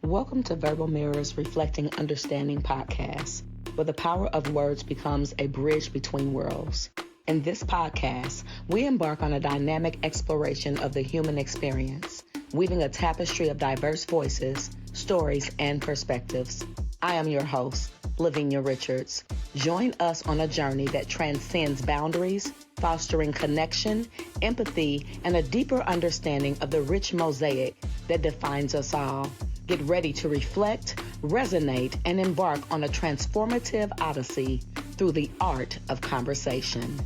Welcome to Verbal Mirrors Reflecting Understanding podcast, where the power of words becomes a bridge between worlds. In this podcast, we embark on a dynamic exploration of the human experience, weaving a tapestry of diverse voices, stories, and perspectives. I am your host, LaVenia Richards. Join us on a journey that transcends boundaries, fostering connection, empathy, and a deeper understanding of the rich mosaic that defines us all. Get ready to reflect, resonate, and embark on a transformative odyssey through the art of conversation.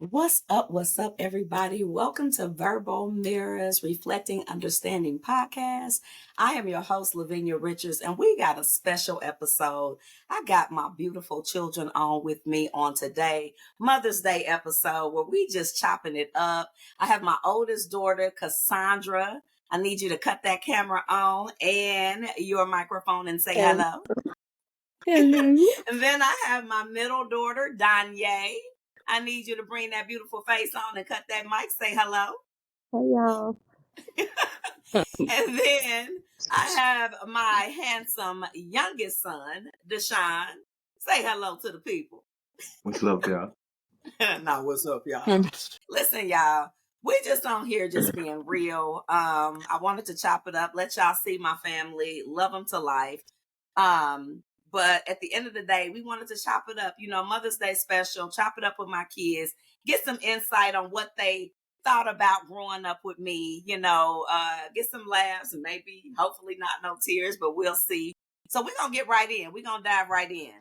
What's up, everybody? Welcome to Verbal Mirrors Reflecting Understanding podcast. I am your host, LaVenia Richards, and we got a special episode. I got my beautiful children on with me on today, Mother's Day episode, where we just chopping it up. I have my oldest daughter, Cassandra. I need you to cut that camera on and your microphone and say hello. Hello. And then I have my middle daughter, Donye. I need you to bring that beautiful face on and cut that mic. Say hello. Hey, y'all. And then I have my handsome youngest son, Dashaun. Say hello to the people. What's up, y'all? Nah, what's up, y'all? Listen, y'all. We just on here just being real. I wanted to chop it up, let y'all see my family, love them to life. But at the end of the day, we wanted to chop it up, Mother's Day special, chop it up with my kids, get some insight on what they thought about growing up with me, get some laughs and maybe, hopefully not no tears, but we'll see. So we're going to get right in. We're going to dive right in.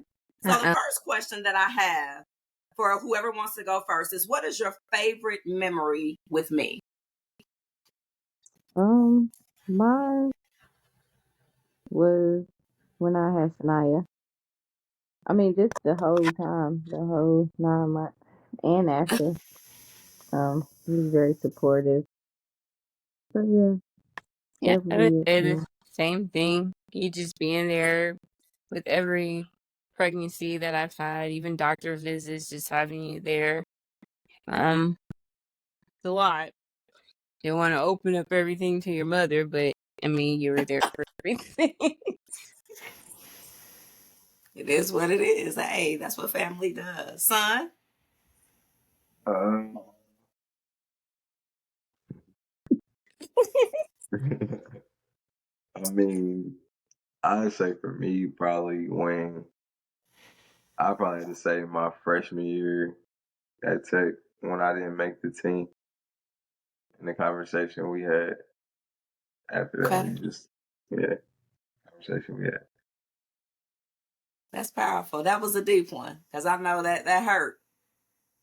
So the first question that I have for whoever wants to go first is, what is your favorite memory with me? Mine was when I had Sanaya. I mean, just the whole time, the whole 9 months and after. He was very supportive. So Yeah, I would definitely. say the same thing. You just being there with every pregnancy that I've had, even doctor visits, just having you there. It's a lot. You want to open up everything to your mother, but I mean, you were there for everything. It is what it is. Hey, that's what family does. Son? I mean, I'd say for me, probably I probably had to say my freshman year at Tech when I didn't make the team. And the conversation we had after that, conversation we had. That's powerful. That was a deep one, because I know that hurt.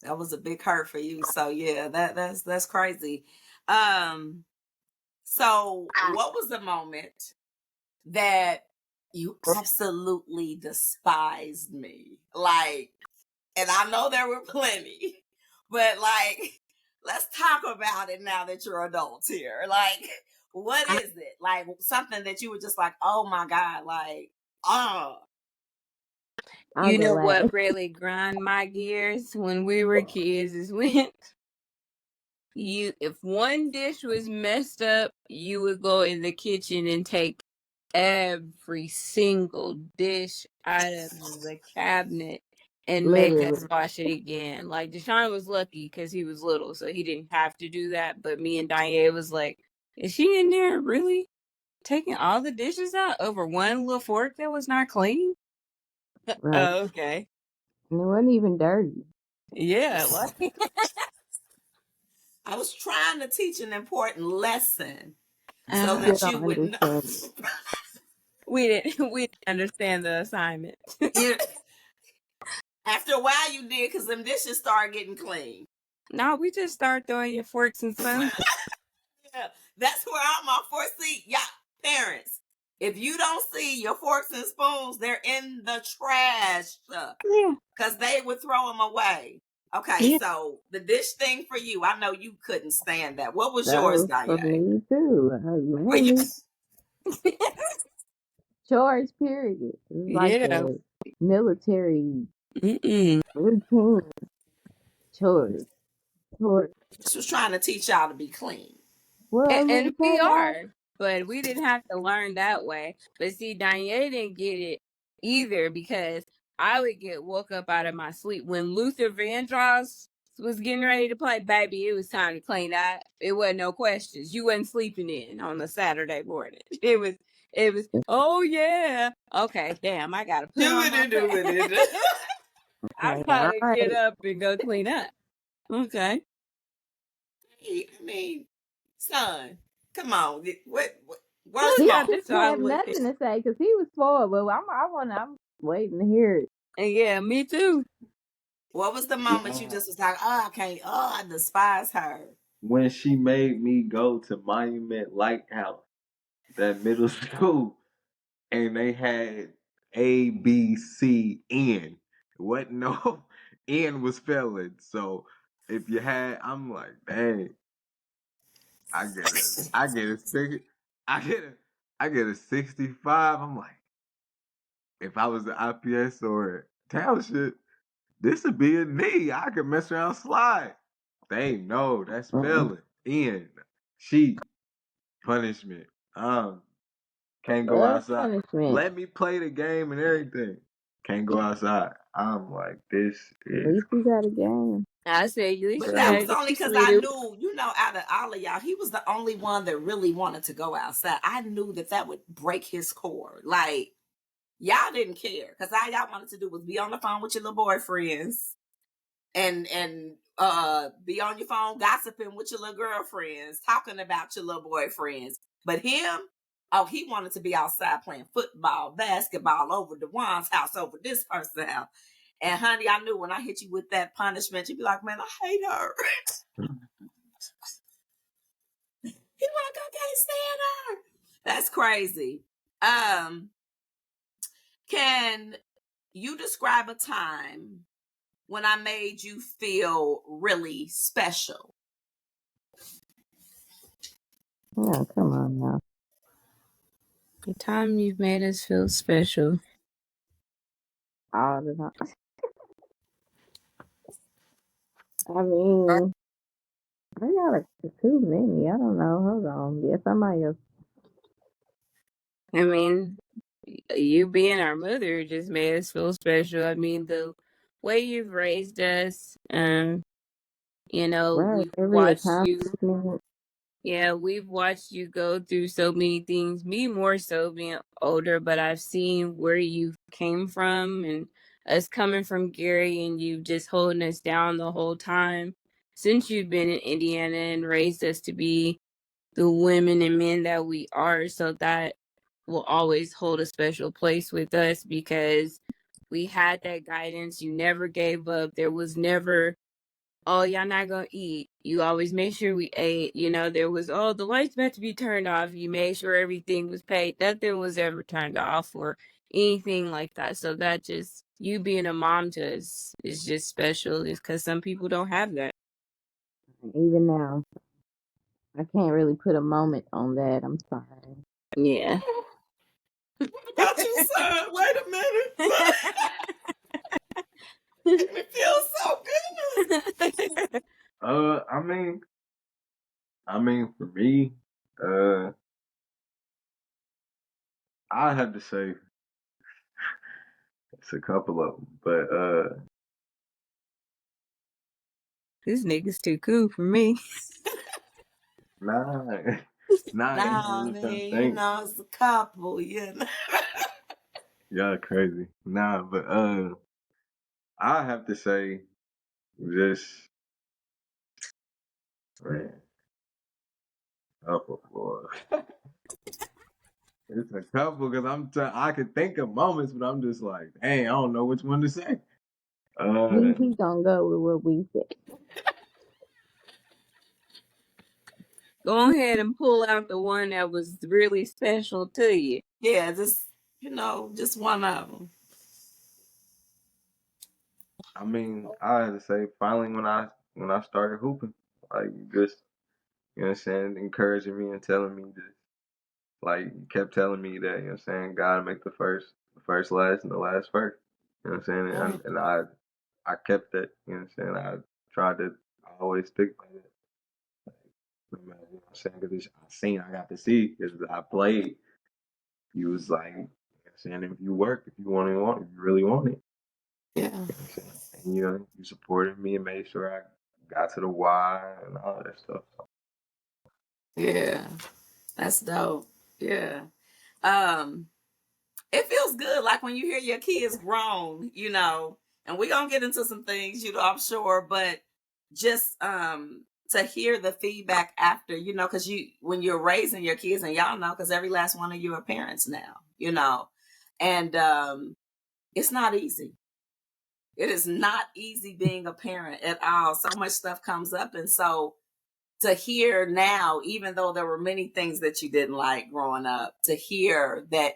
That was a big hurt for you. So yeah, that's crazy. So what was the moment that you absolutely despised me? Like, and I know there were plenty, but like, let's talk about it now that you're adults here. Like, what is it? Like something that you were just like, oh my God, like, You know what really grind my gears when we were kids is when if one dish was messed up, you would go in the kitchen and take every single dish out of the cabinet and make us wash it again. Like, Dashaun was lucky because he was little, so he didn't have to do that. But me and Donye was like, is she in there really taking all the dishes out over one little fork that was not clean? Right. Oh, okay. And it wasn't even dirty. Yeah, like I was trying to teach an important lesson so that you would know. We didn't understand the assignment. After a while you did, because them dishes started getting clean. No, we just start throwing your forks and spoons. Yeah, that's where I'm on for. See, yeah, parents, if you don't see your forks and spoons, they're in the trash. Because they would throw them away. Okay, so the dish thing for you, I know you couldn't stand that. What was yours, Donye? For me too. chores, period. It's like Yeah. a military Mm-mm. routine. Chores, chores. She was trying to teach y'all to be clean. Well, I mean, And it we turned out. are, but we didn't have to learn that way. But see, Donye didn't get it either because I would get woke up out of my sleep when Luther Vandross was getting ready to play. Baby, it was time to clean out. It wasn't no questions. You wasn't sleeping in on a Saturday morning. It was. Oh yeah. Okay, damn. I gotta put Do on my it. I Okay, all gotta get right. up and go clean up. Okay. I mean, son, come on. What's He Yeah, wrong? that's didn't all I have was. nothing to say because he was spoiled. But I'm waiting to hear it. And yeah, me too. What was the moment you Nah, just was like, oh, I can't, I despise her. when she made me go to Monument Lighthouse, that middle school, and they had A, B, C, N. What no N was spelling. So if you had, I'm like, dang, I get a six, I get a, I get a 65. I'm like, if I was the IPS or township, this would be a knee. I could mess around, slide. They know that's Mm-mm. spelling. N, she, punishment. Can't go Love outside. punishment. Let me play the game and everything. Can't go outside. I'm like, this At is least you got a game. I said, at least But you that gotta was crazy. get only your because sleep. I knew, out of all of y'all, he was the only one that really wanted to go outside. I knew that would break his core. Like, y'all didn't care because all y'all wanted to do was be on the phone with your little boyfriends and be on your phone gossiping with your little girlfriends, talking about your little boyfriends. But him, oh, he wanted to be outside playing football, basketball over Dewan's house, over this person's house. And honey, I knew when I hit you with that punishment, you'd be like, man, I hate her. He like, I can't stand her. That's crazy. Um, can you describe a time when I made you feel really special? Yeah, come on now. The time you've made us feel special. All the time. I mean, I got too many. I don't know. Hold on. Yeah, somebody else. I mean, you being our mother just made us feel special. I mean, the way you've raised us, Right. we've Every watched you. accomplishment. Yeah, we've watched you go through so many things. Me more so being older, but I've seen where you came from and us coming from Gary and you just holding us down the whole time since you've been in Indiana and raised us to be the women and men that we are. So that will always hold a special place with us because we had that guidance. You never gave up. There was never, oh, y'all not gonna eat. You always made sure we ate. There was, oh, the lights about to be turned off. You made sure everything was paid. Nothing was ever turned off or anything like that. So that just, you being a mom to us is just special because some people don't have that. Even now, I can't really put a moment on that. I'm sorry. Yeah. Got you, son. Wait a minute. Son. It feels so good. I mean, for me, uh, I have to say it's a couple of them, but This nigga's too cool for me. nah, nah. Nah, I'm I just trying to mean, think. it's a couple, Y'all crazy. Nah, but I have to say just man, couple for it's a couple because I can think of moments, but I'm just like, hey, I don't know which one to say. Uh, He gonna go with what we said. Go ahead and pull out the one that was really special to you. Yeah, just one of them. I mean, I had to say finally when I started hooping, like just you know what I'm saying, encouraging me and telling me Like you kept telling me that, you know what I'm saying, God make the first last and the last first. You know what I'm saying? And I kept that, you know what I'm saying? I tried to always stick by that. No matter, you know what I'm saying? Because I got to see, because I played. You was like, you know what I'm saying, if you work, if you if you really want it, Yeah. you know what I'm saying? And you know, you supported me and made sure I got to the why and all that stuff. So, Yeah. That's dope. Yeah. Um, it feels good, like when you hear your kids grown, you know, and we're gonna get into some things, you know, I'm sure, but just to hear the feedback after, you know, because you when you're raising your kids, and y'all know, because every last one of you are parents now, you know, and it's not easy. It is not easy being a parent at all. So much stuff comes up, and so to hear now, even though there were many things that you didn't like growing up, to hear that,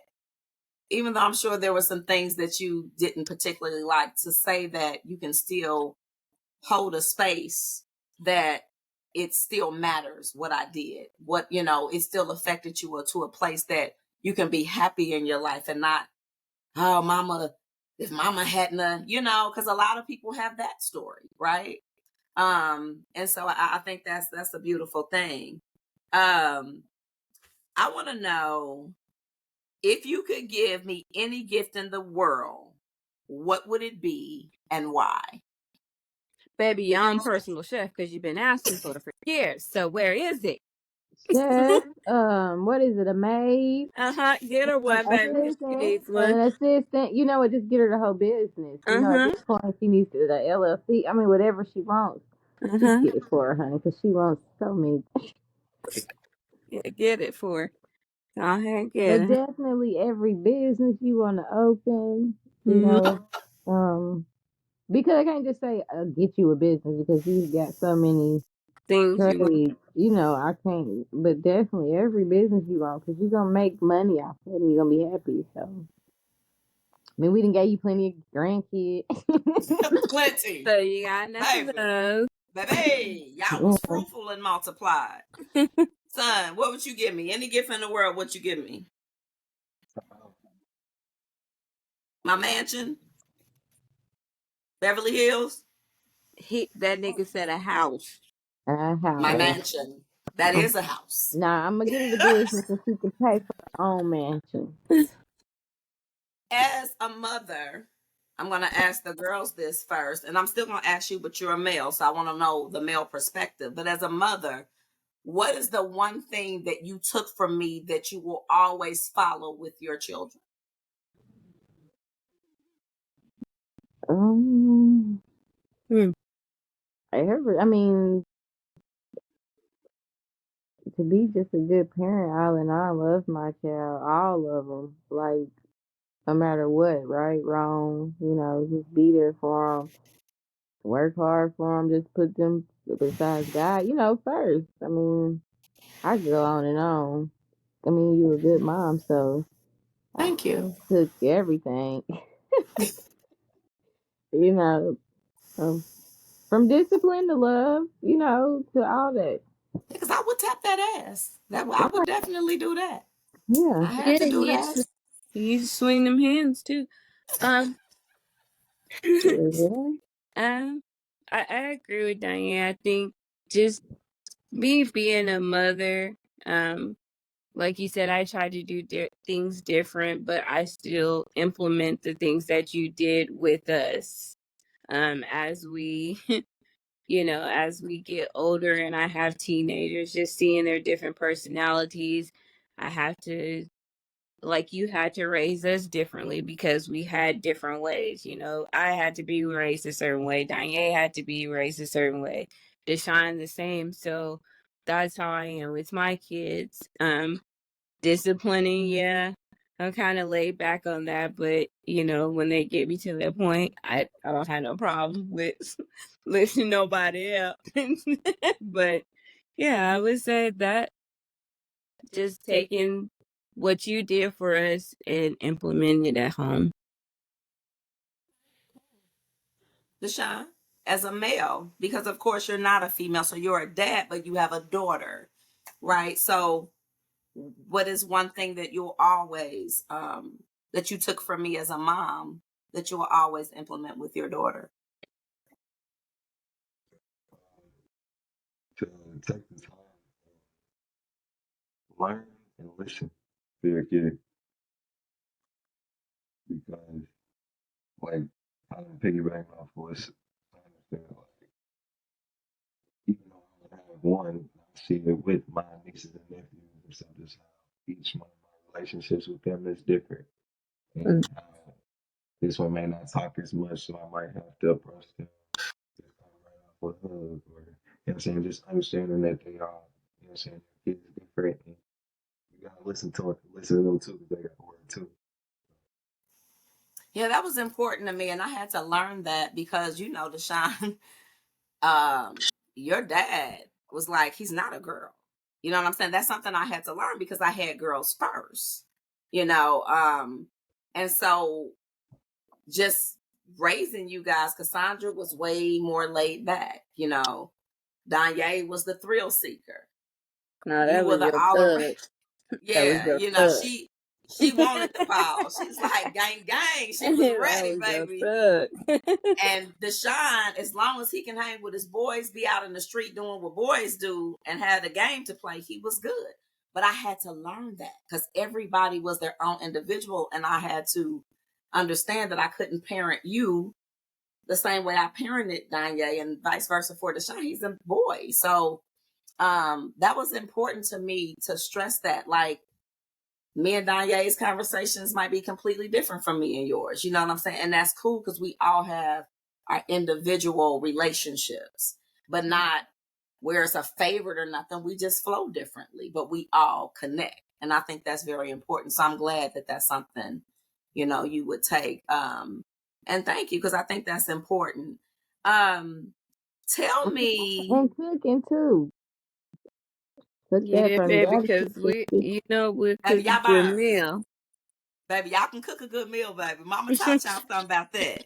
even though I'm sure there were some things that you didn't particularly like, to say that you can still hold a space, that it still matters what I did, what, you know, it still affected you, or to a place that you can be happy in your life and not, oh, mama, if mama hadn't, you know, because a lot of people have that story, right? And so I think that's a beautiful thing. I want to know, if you could give me any gift in the world, what would it be and why? Baby, your own personal chef, because you've been asking for it for years. So where is it? Chef, what is it? A maid, Get her one, baby, because she assistant, needs one. an assistant. You know what? Just get her the whole business. You know, at Uh-huh. this point, she needs to the LLC. I mean, whatever she wants, just Uh-huh. get it for her, honey, because she wants so many. Yeah, get it for her. Go ahead and get But it. definitely, every business you want to open, you Mhm. know, because I can't just say get you a business, because you got so many Things you want. trades. You know, I can't. But definitely, every business you want, because you're gonna make money off it, and you're gonna be happy. So. I mean, we didn't get you plenty of grandkids. Plenty. So you got enough of Baby. those. Baby, y'all was Yeah. fruitful and multiplied. Son, what would you give me? Any gift in the world, what you give me? My mansion? Beverly Hills? That nigga said a house. A My house. mansion. That is a house. Nah, I'm gonna get her the business so she can pay for her own mansion. As a mother, I'm going to ask the girls this first, and I'm still going to ask you, but you're a male, so I want to know the male perspective. But as a mother, what is the one thing that you took from me that you will always follow with your children? Um, Hmm. I mean, to be just a good parent, all in all, I love my child, all of them. Like, no matter what, right, wrong, just be there for them, work hard for them, just put them besides God, first. I mean, I could go on and on. I mean, you a good mom, so I Thank you. took everything, you know, um, from discipline to love, to all that. Because I would tap that ass. I would definitely do that. Yeah. I had Yeah, to do that. you swing them hands too. Um, Yeah. um, I agree with Diane. I think just me being a mother, like you said, I try to do things different, but I still implement the things that you did with us. As we, as we get older and I have teenagers, just seeing their different personalities, I have to, like, you had to raise us differently because we had different ways. I had to be raised a certain way. Donye had to be raised a certain way. Dashaun the same. So that's how I am with my kids. Disciplining, yeah. I'm kind of laid back on that, but when they get me to that point, I don't have no problem with listening to nobody else. But yeah, I would say that just taking what you did for us and implementing it at home. Dashaun, as a male, because of course you're not a female, so you're a dad, but you have a daughter, right? So what is one thing that you'll always that you took from me as a mom that you will always implement with your daughter? To take the time, learn and listen to your kid, because like I'm piggybacking off what I understand. Like, even though I only have one, I see it with my nieces and nephews and stuff. Just how each one of my relationships with them is different, Mm. and how this one may not talk as much, so I might have to approach them just kind of right off a hug, or you know what I'm saying, just understanding that they are, you know what I'm saying, your kids is different, and you gotta listen to them too, because they got to work too. Yeah, that was important to me, and I had to learn that because Dashaun, your dad was like, he's not a girl. You know what I'm saying? That's something I had to learn because I had girls first. You know, and so just raising you guys, Cassandra was way more laid back. Donye was the thrill seeker. No, You that were was the your all around. thug. That was Yeah, your thug. she wanted the ball. She's like gang gang. She was That ready, was your baby. thug. And Dashaun, as long as he can hang with his boys, be out in the street doing what boys do, and had a game to play, he was good. But I had to learn that because everybody was their own individual, and I had to understand that I couldn't parent you the same way I parented Donye, and vice versa for Dashaun. He's a boy, so that was important to me to stress that. Like, me and Donye's conversations might be completely different from me and yours. You know what I'm saying? And that's cool because we all have our individual relationships, but not where it's a favorite or nothing. We just flow differently, but we all connect. And I think that's very important. So I'm glad that that's something, you would take. And thank you, because I think that's important. Tell me, And cooking too. Took that Yeah, from baby, daddy because to we'll baby, cook a y'all good burn. meal. Baby, y'all can cook a good meal, baby. Mama taught y'all something about that.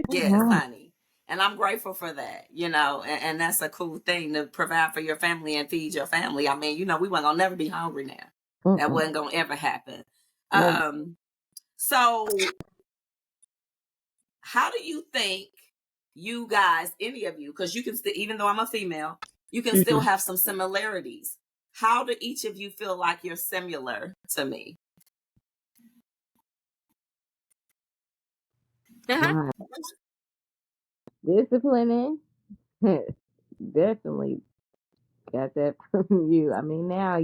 Yes, Mhm. honey. And I'm grateful for that, and that's a cool thing to provide for your family and feed your family. I mean, we weren't gonna never be hungry now. That Mm-mm. wasn't gonna ever happen. Nope. So how do you think you guys, any of you, because you can still, even though I'm a female, you can still Mhm. have some similarities. How do each of you feel like you're similar to me? Uh-huh. My disciplining. Definitely got that from you. I mean, now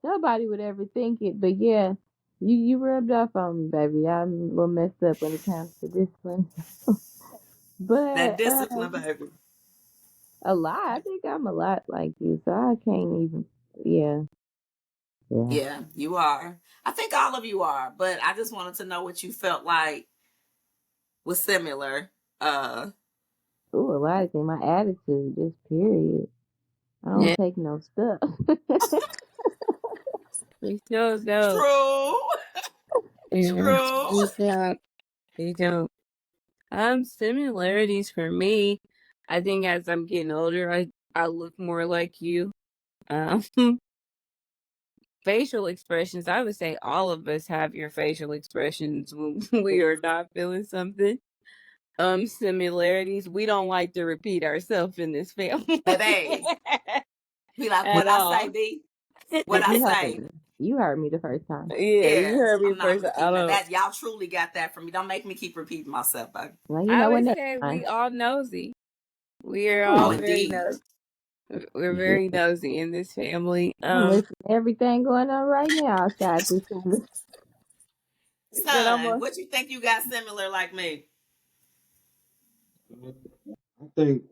nobody would ever think it, but yeah, you rubbed off on me, baby. I'm a little messed up when it comes to discipline, That but discipline, baby. a lot. I think I'm a lot like you, so I can't even. Yeah, yeah. Yeah, you are. I think all of you are, but I just wanted to know what you felt like was similar. Uh Ooh, a lot of things. My attitude, just period. I don't Yeah, take no stuff. we sure don't. True. Yeah, True. we don't. We don't. Similarities for me. I think as I'm getting older, I look more like you. Um, facial expressions. I would say all of us have your facial expressions when we are not feeling something. Similarities. We don't like to repeat ourselves in this family Baby. Be like, what at I say, all. B? What But I you heard say? me. You heard me the first time. Yeah, you Yes. heard me I'm not first. I repeating that. don't. That y'all truly got that from me. Don't make me keep repeating myself, baby. Well, you I know what? would Next say time. we all nosy. We are Oh, all Oh, very indeed. nosy. We're yeah. very nosy in this family. I'm listening to everything going on right now outside this family. But I'm Son, what you think you got similar like me? I think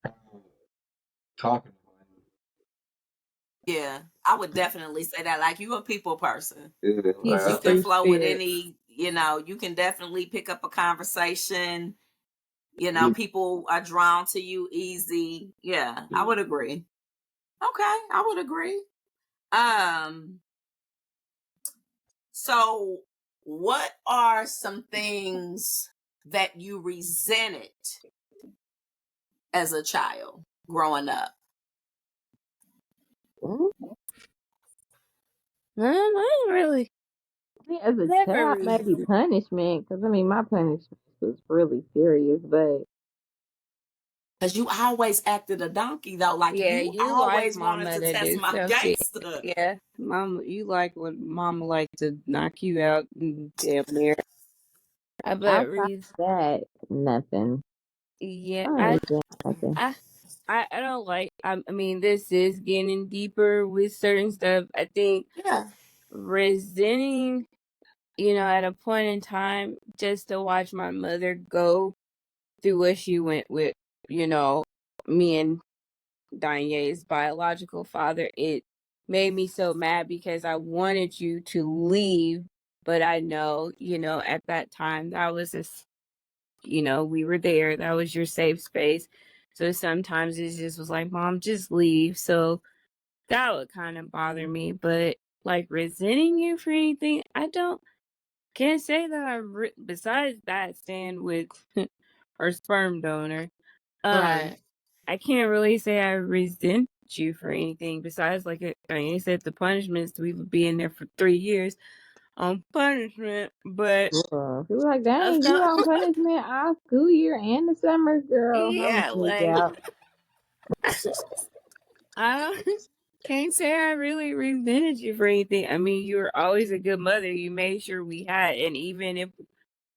uh, talking about Yeah, I would definitely say that. Like, you a people person. it, yeah, he's a You like can free flow with spirit. any, you can definitely pick up a conversation. yeah, People are drawn to you easy. Yeah, I would agree. Okay, I would agree. Um, so what are some things that you resented as a child growing up? Mm, I don't really See, as a never child, maybe really. punishment, because I mean, my punishment was really serious, but Cause you always acted a donkey though. Like Yeah, you you like always wanted mama to to test do my something. gangster. Yeah, mama, you like when mama like to knock you out and damn near. I bet outside of Reese. that, nothing. Yeah, I don't resent nothing. I, I don't like. I mean, this is getting deeper with certain stuff. I think Yeah. resenting, at a point in time, just to watch my mother go through what she went with, me and Donye's biological father, it made me so mad because I wanted you to leave, but I know, at that time that was just, we were there. That was your safe space. So sometimes it just was like, Mom, just leave. So that would kind of bother me, but like resenting you for anything, can't say that besides that stand with her sperm donor. Um, Right. I can't really say I resent you for anything besides, like you said, the punishments. We've been there for 3 years on punishment, but People like, of dang, you course, on punishment all school year and the summer, girl. I'm yeah, freaked like out. I can't say I really resented you for anything. I mean, you were always a good mother. You made sure we had, and even if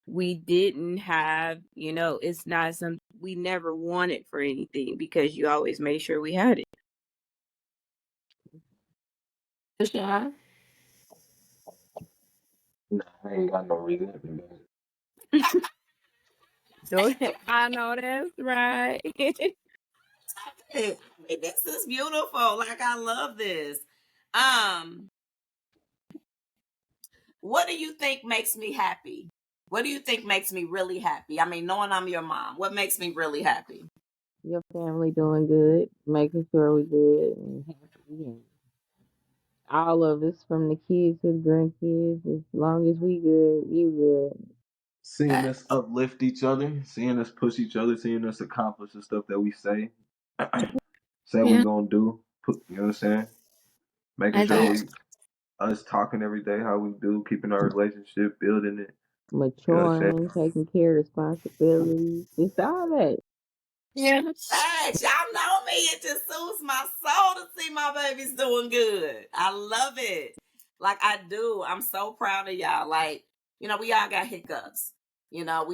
we didn't have, it's not something we never wanted for anything because you always made sure we had it. Dashaun? Nah, I ain't got no resentment. So I know that's right. Hey, this is beautiful. Like I love this. Um, what do you think makes me happy? What do you think makes me really happy? I mean, knowing I'm your mom, what makes me really happy? Your family doing good, making sure we good and happy, and all of us from the kids to the grandkids. As long as we good, you good. Seeing Uh, us uplift each other, seeing us push each other, seeing us accomplish the stuff that we say we Yeah, gonna do. You know what I'm saying? Making I sure do. we us talking every day how we do, keeping our relationship, building it. You know what I'm saying? Maturing, taking care of responsibilities, just all that. Yeah. Hey, y'all know me. It just soothes my soul to see my babies doing good. I love it. Like I do. I'm so proud of y'all. Like, we all got hiccups. Y'all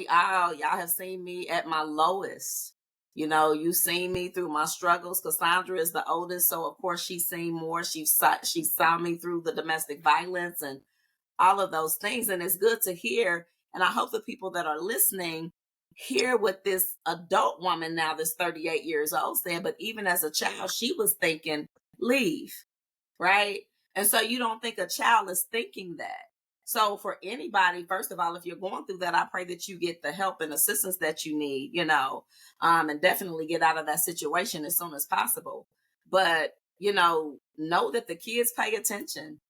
have seen me at my lowest. You've seen me through my struggles. Cassandra is the oldest, so of course she's seen more. She saw me through the domestic violence and all of those things. And it's good to hear. And I hope the people that are listening hear what this adult woman now, this 38 years old, said. But even as a child, she was thinking, leave, right? And so you don't think a child is thinking that. So for anybody, first of all, if you're going through that, I pray that you get the help and assistance that you need, and definitely get out of that situation as soon as possible. But, know that the kids pay attention.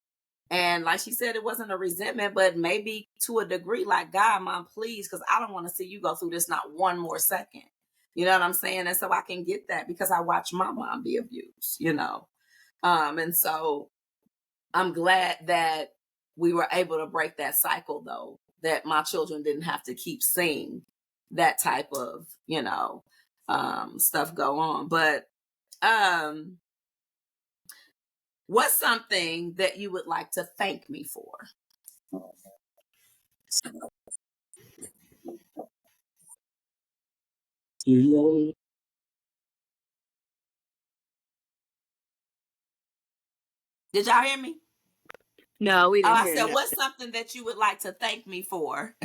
And like she said, it wasn't a resentment, but maybe to a degree, like, God, Mom, please, because I don't want to see you go through this not one more second. You know what I'm saying? And so I can get that because I watched my mom be abused. And so I'm glad that we were able to break that cycle, though, that my children didn't have to keep seeing that type of, stuff go on. But um, what's something that you would like to thank me for? Did y'all hear me? No, we Oh, didn't I hear said, nothing. what's something that you would like to thank me for?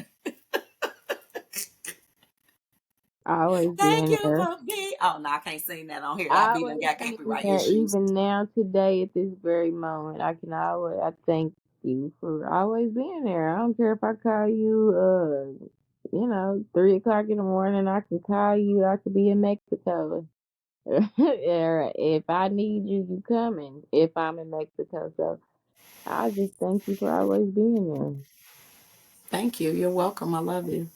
Always Thank being you there. for me. Oh, no, I can't sing that on here. I'll be done Always got being copyright there, issues. even now, today, at this very moment. I thank you for always being there. I don't care if I call you, 3 o'clock in the morning, I can call you. I could be in Mexico. Or if I need you, you coming if I'm in Mexico. So I just thank you for always being there. Thank you. You're welcome. I love you.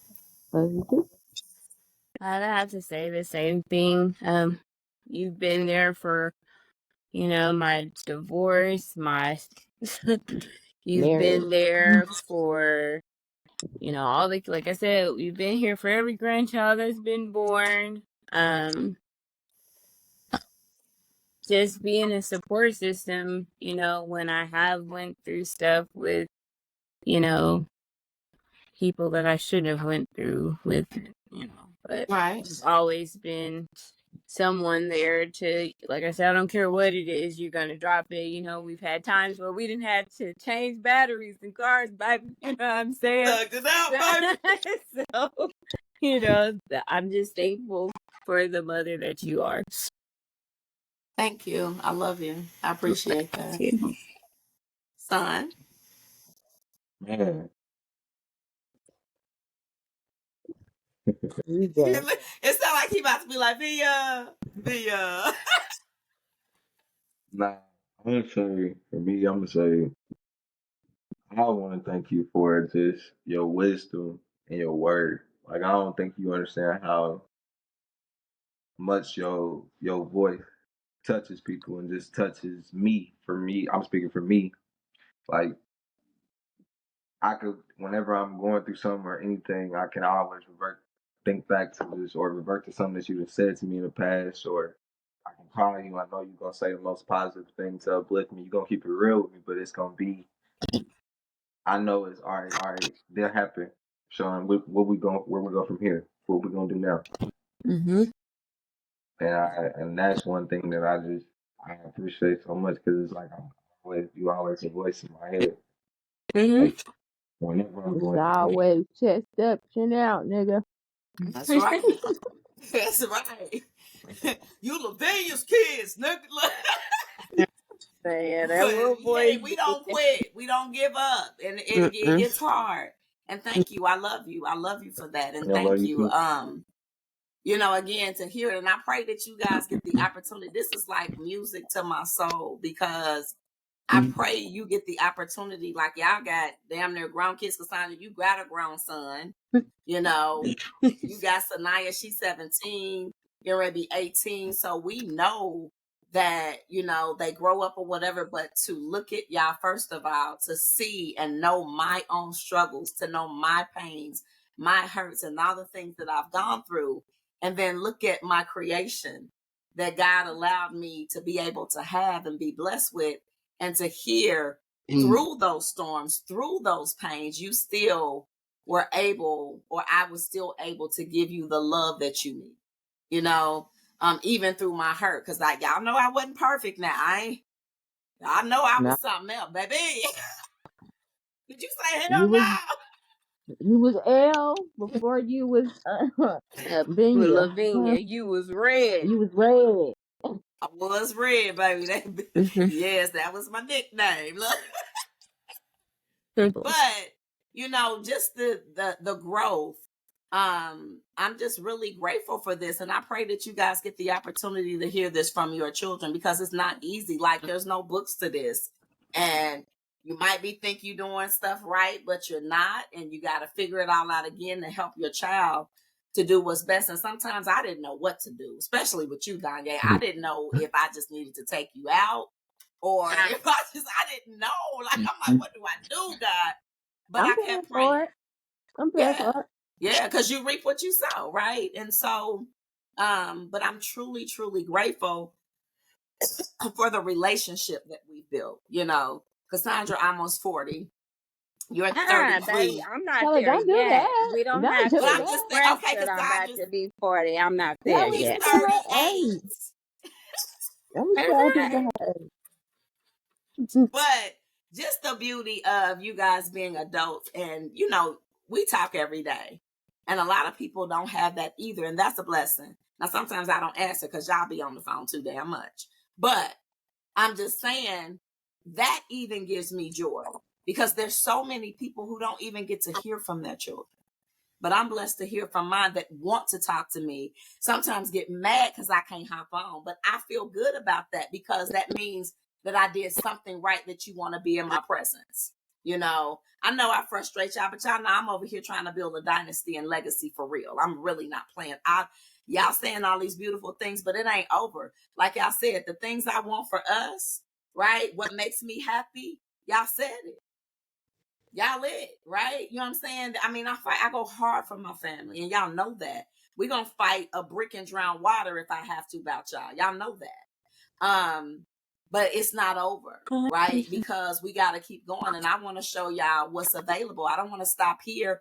Love you too. I'd have to say the same thing. You've been there for you know, my divorce, my you've Marriage. been there for, you know, all the, like I said, you've been here for every grandchild that's been born. Just being a support system, you know, when I have went through stuff with, you know, people that I shouldn't have went through with, you know, but Right. there's always been someone there to, like I said, I don't care what it is, you're gonna drop it. You know, we've had times where we didn't have to change batteries in cars, baby. You know what I'm saying? Thugged it out, baby. So, you know, I'm just thankful for the mother that you are. Thank you. I love you. I appreciate that. Son. Man, You go. It sounds like he about to be like, Via. nah. I'm gonna say for me, I'm gonna say I want to thank you for just your wisdom and your word. Like I don't think you understand how much your voice touches people and just touches me. For me, I'm speaking for me. Like I could, whenever I'm going through something or anything, I can always think back to this, or revert to something that you have said to me in the past, or I can call you. I know you're gonna say the most positive thing to uplift me. You're gonna keep it real with me, but it's gonna be. I know it's all right. All right, they'll happen. Sean, what we going? Where we go from here? What we gonna do now? Mm-hmm. And that's one thing that I appreciate so much because it's like you always a voice in my head. Mm-hmm. Like whenever I'm It's going through something. always chest up, chin out, nigga. That's right. That's right. You LaVenia's kids, nigga. Yeah, that But little yeah, boy. we don't quit. We don't give up. And it Mm-mm. gets hard. And thank you. I love you. I love you for that. And I love thank you you. too. You know, again, to hear it. And I pray that you guys get the opportunity. This is like music to my soul because I pray you get the opportunity. Like y'all got damn near grown kids. Cassandra, you got a grown son. You know, you got Sanaya, she's 17. You're already 18. So we know that, you know, they grow up or whatever. But to look at y'all, first of all, to see and know my own struggles, to know my pains, my hurts, and all the things that I've gone through. And then look at my creation that God allowed me to be able to have and be blessed with, and to hear through those storms, through those pains, you still were able, or I was still able to give you the love that you need, you know, even through my hurt. Cause like, y'all know I wasn't perfect now. I know I No, was something else, baby. Did you say hell you was no? you was L before you was With Venya. Lavinia, you was red. You was red. I was red, baby. Mm-hmm. Yes, that was my nickname. Look. But you know, just the growth. I'm just really grateful for this, and I pray that you guys get the opportunity to hear this from your children because it's not easy. Like there's no books to this, and you might be think you're doing stuff right, but you're not, and you got to figure it all out again to help your child to do what's best. And sometimes I didn't know what to do, especially with you, Donye. I didn't know if I just needed to take you out or if I didn't know. Like I'm like, what do I do, God? But I'm I paying kept for praying. it. I'm paying Yeah. for it. Yeah, because you reap what you sow, right? And so, but I'm truly, truly grateful for the relationship that we built. You know, Cassandra almost 40. You're Baby, 33. I'm not Kelly, there don't do yet. that. We don't Don't have do But to I'm just saying, that. express okay, that I'm about Cassandra's to be 40. I'm not there Kelly, he's yet. give her an 38. age. Let me tell people her age. But just the beauty of you guys being adults, and you know, we talk every day. And a lot of people don't have that either, and that's a blessing. Now sometimes I don't answer because y'all be on the phone too damn much. But I'm just saying that even gives me joy because there's so many people who don't even get to hear from their children. But I'm blessed to hear from mine that want to talk to me. Sometimes get mad because I can't hop on, but I feel good about that because that means that I did something right, that you want to be in my presence. You know I frustrate y'all, but y'all know I'm over here trying to build a dynasty and legacy for real. I'm really not playing. Y'all saying all these beautiful things, but it ain't over. Like y'all said, the things I want for us, right? What makes me happy, y'all said it. Y'all it, right? You know what I'm saying? I mean, I go hard for my family, and y'all know that. We're gonna fight a brick and drown water if I have to about y'all. Y'all know that. But it's not over, right? Because we gotta keep going. And I want to show y'all what's available. I don't want to stop here.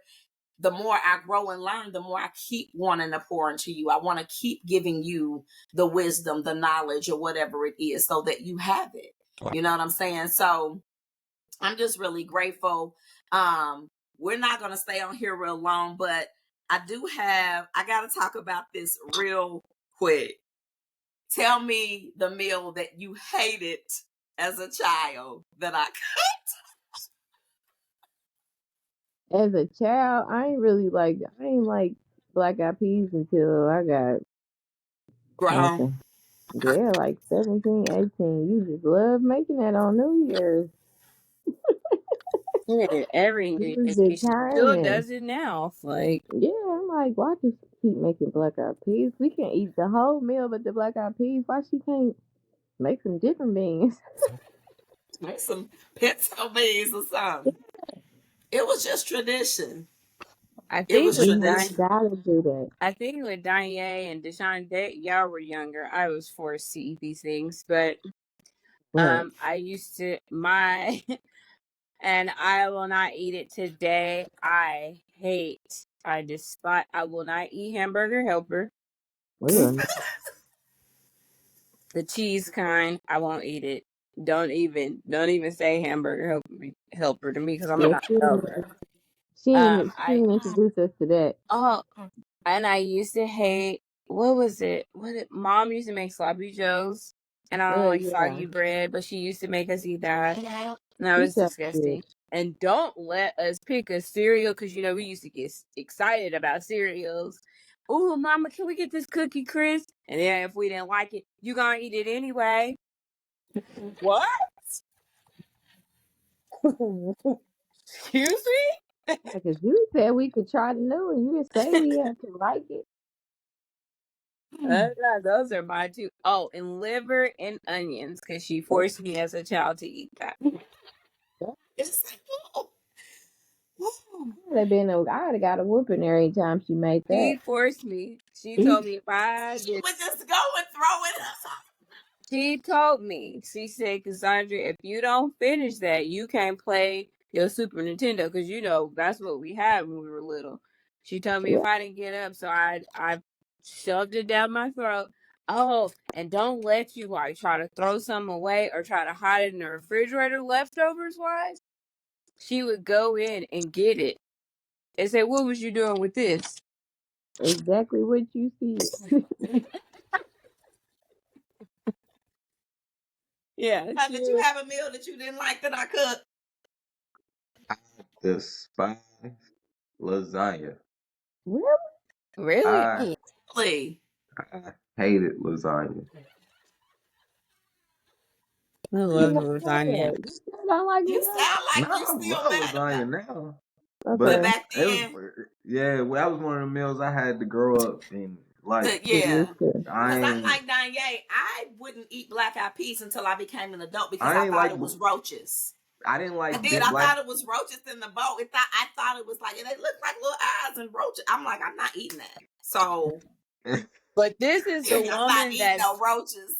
The more I grow and learn, the more I keep wanting to pour into you. I want to keep giving you the wisdom, the knowledge, or whatever it is, so that you have it. You know what I'm saying? So I'm just really grateful. We're not going to stay on here real long, but I got to talk about this real quick. Tell me the meal that you hated as a child that I As a child, I ain't like black eyed peas until I got grown. nothing. Yeah, like 17, 18. You just love making that on New Year's. Yeah, every It New was Year's Eve. She still determined. does it now. Like, Yeah, I'm like, why just keep making black eyed peas? We can eat the whole meal, but the black eyed peas, why she can't make some different beans? Make some pinto beans or something. It was just tradition. I It think was with You Donye, tradition. gotta do that. I think with Donye and Dashaun, y'all were younger. I was forced to eat these things, but Right. I used to my and I will not eat it today. I despise. I will not eat hamburger helper. Ugh. The cheese kind, I won't eat it. Don't even say hamburger helper to me because I'm Yeah, not over. she didn't introduce us to that. Oh, and I used to hate, what was it? Mom used to make sloppy joes, and I don't like Yeah. soggy bread, but she used to make us eat that. And that She was sounds good. disgusting. And don't let us pick a cereal because we used to get excited about cereals. Ooh, Mama, can we get this Cookie Crisp? And then if we didn't like it, you gonna eat it anyway. What? Excuse me? Because you said we could try the new and you didn't say we had to like it. Those are my two. Oh, and liver and onions because she forced me as a child to eat that. It's like, oh, I would have got a whooping every time she made that. She forced me. She told me if I she did. would just go and throw it up. She told me. She said, Cassandra, if you don't finish that, you can't play your Super Nintendo because that's what we had when we were little. She told me Yeah, if I didn't get up, so I shoved it down my throat. Oh, and don't let you try to throw something away or try to hide it in the refrigerator leftovers wise. She would go in and get it and say, "What was you doing with this?" exactly what you see. Yeah, Did you have a meal that you didn't like that I cooked? I despise lasagna. Really? really. I Really? I hated lasagna. I You love not lasagna. bad. You still don't like You lasagna? sound No, like you I still love mad about lasagna it. now, But Okay. but back it was then, well, that was one of the meals I had to grow up and like. Get yeah. used to. Because I I'm ain't like Donye, I wouldn't eat black eyed peas until I became an adult because I I ain't thought like it was roaches. I didn't I like did. big I black. thought it was roaches in the bowl. I thought it was like, and they looked like little eyes and roaches. I'm like, I'm not eating that. So But this is the I'm not woman eating no that's roaches.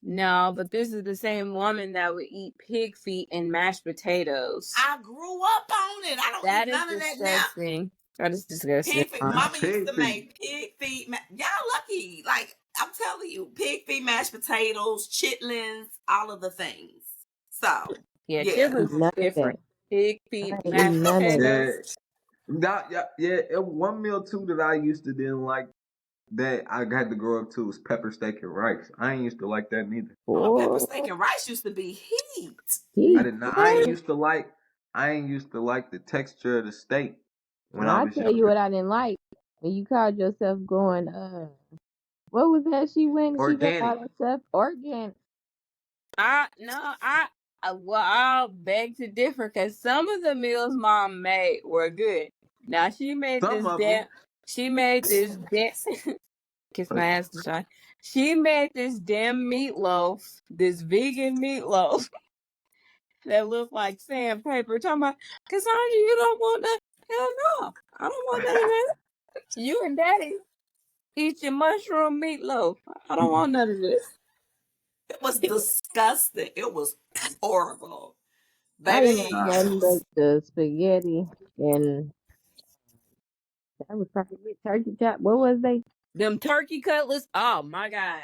no, but this is the same woman that would eat pig feet and mashed potatoes. I grew up on it. I don't eat That is none of that now. disgusting. That is disgusting. Pig feet. Mama used Pig to feet. make pig feet. Y'all lucky. Like, I'm telling you, pig feet, mashed potatoes, chitlins, all of the things. So, Yeah, yeah. chitlins is None of that. different. Pig I feet, ain't eating mashed none of it. Yeah, potatoes. yeah. One meal too that I used to didn't like that I had to grow up to was pepper steak and rice. I ain't used to like that neither. Oh, pepper Boy, steak and rice used to be heat. I he did not. what? I ain't used to like the texture of the steak when Well, I I was tell you younger. what I didn't like. When you called yourself going, what was that she went and she got all Organic. that stuff? Organic. Well, I'll beg to differ because some of the meals mom made were good. Now Some of them. she made this kiss my ass, Dashaun. She made this damn meatloaf, this vegan meatloaf that looked like sandpaper. Talking about, Cassandra, you don't want that? Hell no, I don't want none of that. You and Daddy eat your mushroom meatloaf. I don't want none of this. It was disgusting. It was horrible. I didn't like Baby. nothing but the spaghetti and that was probably it. Turkey chop. What was they? Them turkey cutlets, oh my God.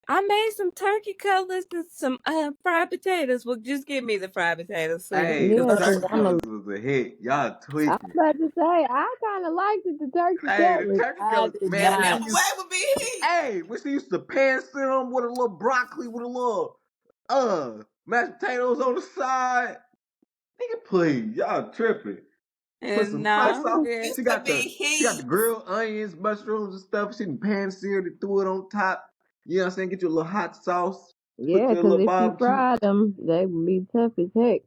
I made some turkey cutlets and some fried potatoes. Well, just give me the fried potatoes, sweetie. Hey, them Yeah, Because cause turkey I'm a. cutlets was a hit. Y'all I was tweaking. about to say I kind of liked it. The turkey Hey, the cutlet. turkey I cutlets, did man. And When that she not. used, way would be heat. hey, when she used to pan sit them with a little broccoli, with a little mashed potatoes on the side. Nigga, please, y'all tripping. Put some hot nah, sauce. yeah. She Used to got be the heat. grilled onions, mushrooms and stuff. She done pan seared it, threw it on top. You know what I'm saying? Get you a little hot sauce. Put Yeah, your cause little if you barbecue. fried them, they would be tough as heck.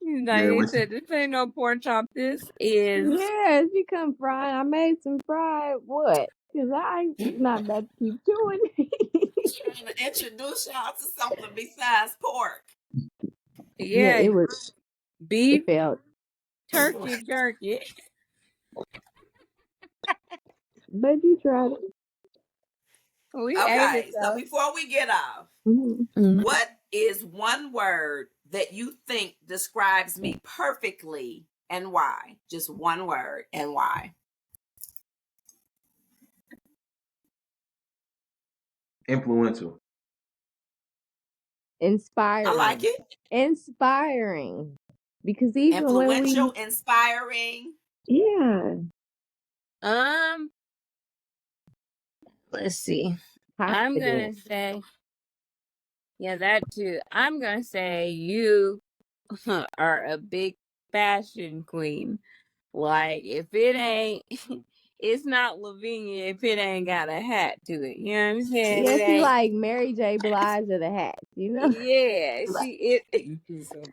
Yeah, He when she said, this ain't no pork chop. This is. Yeah, if you come fried, I made some fried what? Cause I not about to keep chewing. Trying to introduce y'all to something besides pork. Yeah, Yeah, it was. beef, It felt. turkey, jerky. But you tried it. We ate it Okay, so though. before we get off, Mhm. what is one word that you think describes me perfectly and why? Just one word and why. influential. I like Inspiring. it. Inspiring. Because even when Influential, we, inspiring. yeah, Um, let's see. I'm confident. gonna say, yeah, that too. I'm gonna say you are a big fashion queen. Like if it ain't, it's not LaVenia if it ain't got a hat to it. You know what I'm saying? Yeah, It she ain't. like Mary J. Blige of the hats, you know? Yeah,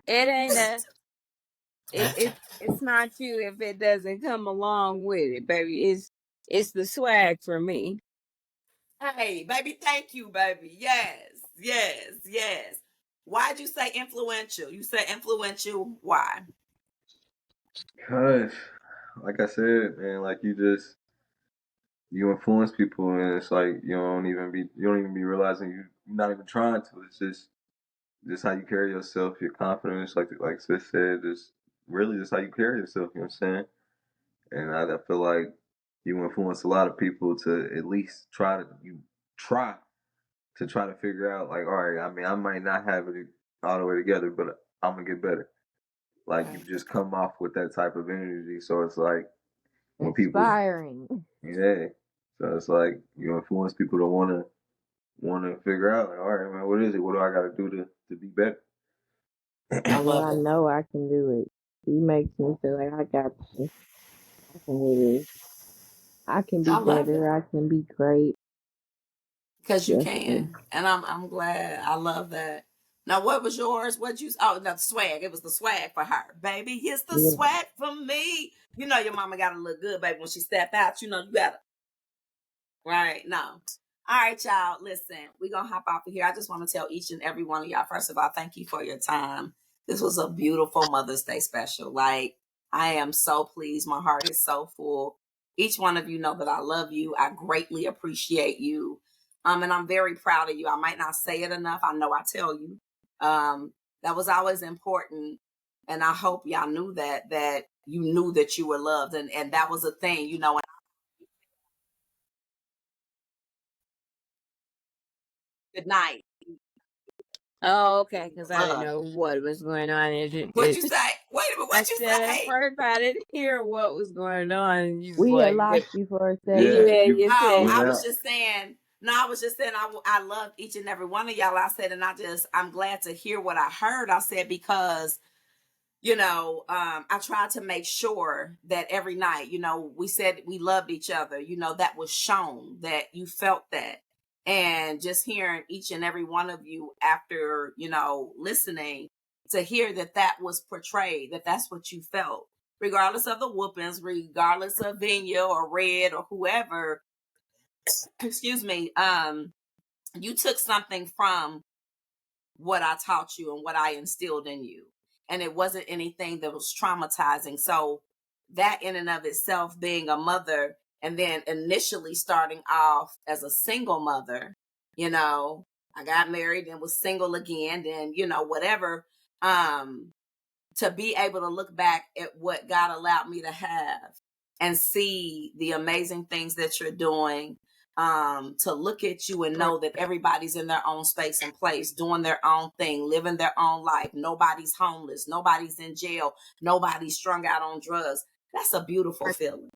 it ain't a it's not you if it doesn't come along with it, baby. It's the swag for me. Hey, baby, thank you, baby. Yes, yes, yes. Why'd you say influential? You said influential. Why? Cause, like I said, man, like you influence people, and it's like you don't even be realizing you're not even trying to. It's just how you carry yourself, your confidence, like Sis said, just really just how you carry yourself. You know what I'm saying? And I feel like you influence a lot of people to at least try try to figure out like, all right, I mean, I might not have it all the way together, but I'm gonna get better. Like you Right. just come off with that type of energy, so it's like when people, Inspiring. yeah, so it's like you influence people to wanna figure out, like, all right, man, what is it? What do I got to do to be better? I And then love I it. know I can do it. She makes me feel like I got this. I can do this. I can be I love it better. I can be great. because you Yes. can, and I'm glad. I love that. Now, what was yours? What you? Oh, no, swag. It was the swag for her, baby. It's the Yeah. swag for me. You know your mama got to look good, baby. When she step out, you know you got to. Right? No. All right, y'all. Listen, we're gonna hop off of here. I just want to tell each and every one of y'all, first of all, thank you for your time. This was a beautiful Mother's Day special. Like, I am so pleased. My heart is so full. Each one of you know that I love you. I greatly appreciate you. And I'm very proud of you. I might not say it enough. I know I tell you. That was always important. And I hope y'all knew that you knew that you were loved. And that was a thing, you know. Good night. Oh, okay, because I didn't Love. know what was going on. What'd you say? Wait a minute. I What you said at say? first I didn't hear what was going on, and you just We had like, lost you for a Yeah, second. yeah, you you Oh, said went I out. was just saying. No, I was just saying. I love each and every one of y'all. I said, and I'm glad to hear what I heard. I said because I tried to make sure that every night, we said we loved each other. That was shown that you felt that, and just hearing each and every one of you after listening to hear that was portrayed, that that's what you felt regardless of the whoopings, regardless of Venya or Red or whoever, excuse me, you took something from what I taught you and what I instilled in you. And it wasn't anything that was traumatizing. So that in and of itself, being a mother, and then initially starting off as a single mother, you know, I got married and was single again, and, you know, whatever, to be able to look back at what God allowed me to have and see the amazing things that you're doing, to look at you and know that everybody's in their own space and place, doing their own thing, living their own life. Nobody's homeless. Nobody's in jail. Nobody's strung out on drugs. That's a beautiful feeling.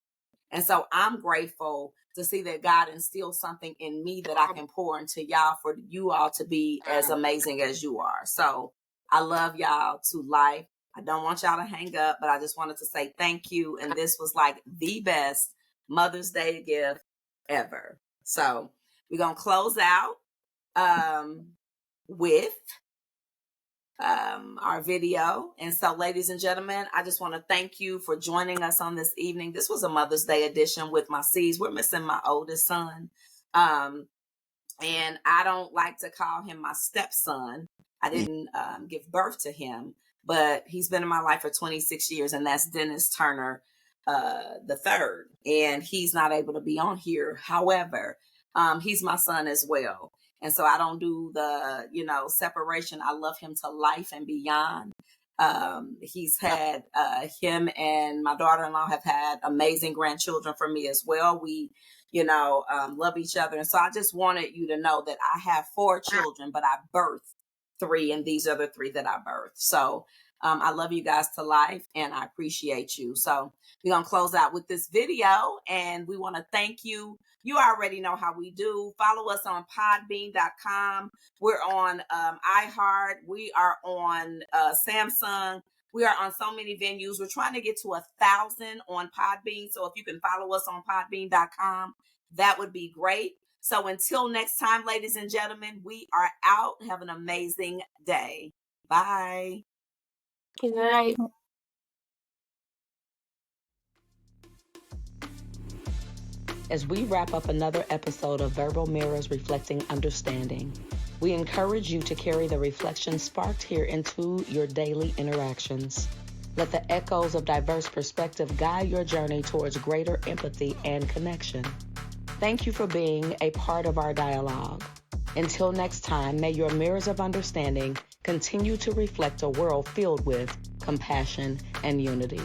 And so I'm grateful to see that God instilled something in me that I can pour into y'all for you all to be as amazing as you are. So I love y'all to life. I don't want y'all to hang up, but I just wanted to say thank you. And this was like the best Mother's Day gift ever. So we're going to close out with our video. And so, ladies and gentlemen, I just want to thank you for joining us on this evening. This was a Mother's Day edition with my C's. We're missing my oldest son. And I don't like to call him my stepson. I didn't give birth to him, but he's been in my life for 26 years, and that's Dennis Turner the third. And he's not able to be on here. However, he's my son as well. And so I don't do the, separation. I love him to life and beyond. He's had, him and my daughter-in-law have had amazing grandchildren for me as well. We, love each other. And so I just wanted you to know that I have 4 children, but I birthed 3, and these are the 3 that I birthed. So I love you guys to life, and I appreciate you. So we're going to close out with this video, and we want to thank you. You already know how we do. Follow us on podbean.com. We're on iHeart. We are on Samsung. We are on so many venues. We're trying to get to 1,000 on Podbean. So if you can follow us on podbean.com, that would be great. So until next time, ladies and gentlemen, we are out. Have an amazing day. Bye. Good night. As we wrap up another episode of Verbal Mirrors Reflecting Understanding, we encourage you to carry the reflection sparked here into your daily interactions. Let the echoes of diverse perspective guide your journey towards greater empathy and connection. Thank you for being a part of our dialogue. Until next time, may your mirrors of understanding continue to reflect a world filled with compassion and unity.